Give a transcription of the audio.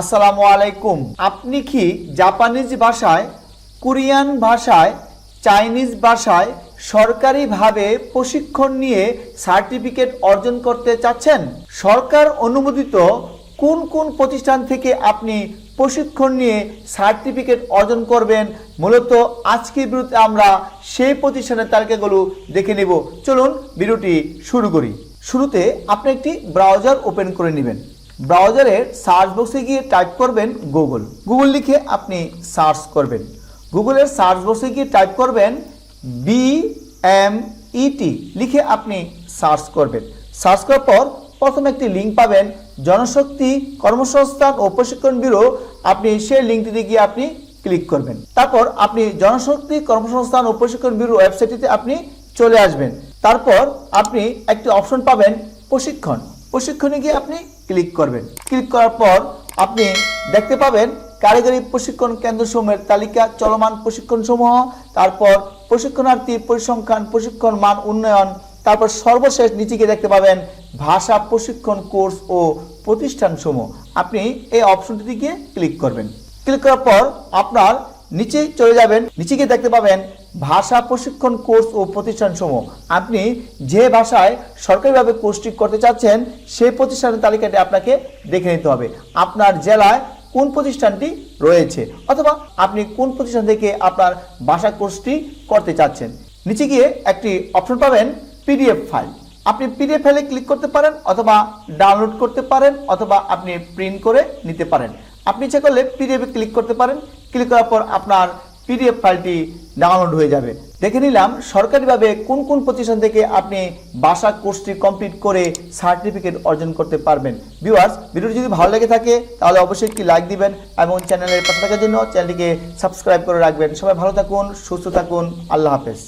আসসালামু আলাইকুম। আপনি কি জাপানিজ ভাষায়, কোরিয়ান ভাষায়, চাইনিজ ভাষায় সরকারিভাবে প্রশিক্ষণ নিয়ে সার্টিফিকেট অর্জন করতে চাচ্ছেন? সরকার অনুমোদিত কোন কোন প্রতিষ্ঠান থেকে আপনি প্রশিক্ষণ নিয়ে সার্টিফিকেট অর্জন করবেন? মূলত আজকের ভিডিওতে আমরা সেই প্রতিষ্ঠানের তালিকাগুলো দেখে নেব। চলুন ভিডিওটি শুরু করি। শুরুতে আপনি একটি ব্রাউজার ওপেন করে নেবেন। ব্রাউজারের সার্চ বক্সে গিয়ে টাইপ করবেন গুগল লিখে আপনি সার্চ করবেন। গুগলের সার্চ বক্সে গিয়ে টাইপ করবেন BMET লিখে আপনি সার্চ করবেন। সার্চ করার পর প্রথমে একটি লিঙ্ক পাবেন, জনশক্তি কর্মসংস্থান ও প্রশিক্ষণ ব্যুরো। আপনি সেই লিঙ্কটিতে গিয়ে আপনি ক্লিক করবেন। তারপর আপনি জনশক্তি কর্মসংস্থান ও প্রশিক্ষণ ব্যুরো ওয়েবসাইটটিতে আপনি চলে আসবেন। তারপর আপনি একটি অপশন পাবেন প্রশিক্ষণে গিয়ে আপনি ক্লিক করবেন। ক্লিক করার পর আপনি দেখতে পাবেন কারিগরি প্রশিক্ষণ কেন্দ্রসমূহের তালিকা, চলমান প্রশিক্ষণসমূহ, তারপর প্রশিক্ষণার্থী পরিসংখ্যান, প্রশিক্ষণ মান উন্নয়ন, তারপর সর্বশেষ নিচে গিয়ে দেখতে পাবেন ভাষা প্রশিক্ষণ কোর্স ও প্রতিষ্ঠানসমূহ। আপনি এই অপশনটিতে গিয়ে ক্লিক করবেন। ক্লিক করার পর আপনার নিচে চলে যাবেন, নিচে গিয়ে দেখতে পাবেন ভাষা প্রশিক্ষণ কোর্স ও প্রতিষ্ঠানসমূহ। আপনি যে ভাষায় সরকারিভাবে কোর্সটি করতে চাচ্ছেন সেই প্রতিষ্ঠানের তালিকাটি আপনাকে দেখে নিতে হবে। আপনার জেলায় কোন প্রতিষ্ঠানটি রয়েছে, অথবা আপনি কোন প্রতিষ্ঠান থেকে আপনার ভাষা কোর্সটি করতে চাচ্ছেন। নিচে গিয়ে একটি অপশন পাবেন PDF ফাইল। আপনি PDF ফাইলে ক্লিক করতে পারেন, অথবা ডাউনলোড করতে পারেন, অথবা আপনি প্রিন্ট করে নিতে পারেন। আপনি ইচ্ছা করলে PDF এ ক্লিক করতে পারেন। ক্লিক করার পর আপনার PDF ফাইলটি ডাউনলোড হয়ে যাবে। দেখে নিলাম সরকারিভাবে কোন কোন প্রতিষ্ঠান থেকে আপনি ভাষা কোর্সটি কমপ্লিট করে সার্টিফিকেট অর্জন করতে পারবেন। ভিউয়ার্স, ভিডিওটি যদি ভালো লেগে থাকে তাহলে অবশ্যই একটি লাইক দিবেন এবং চ্যানেলের পাশে থাকার জন্য চ্যানেলটিকে সাবস্ক্রাইব করে রাখবেন। সবাই ভালো থাকুন, সুস্থ থাকুন। আল্লাহ হাফেজ।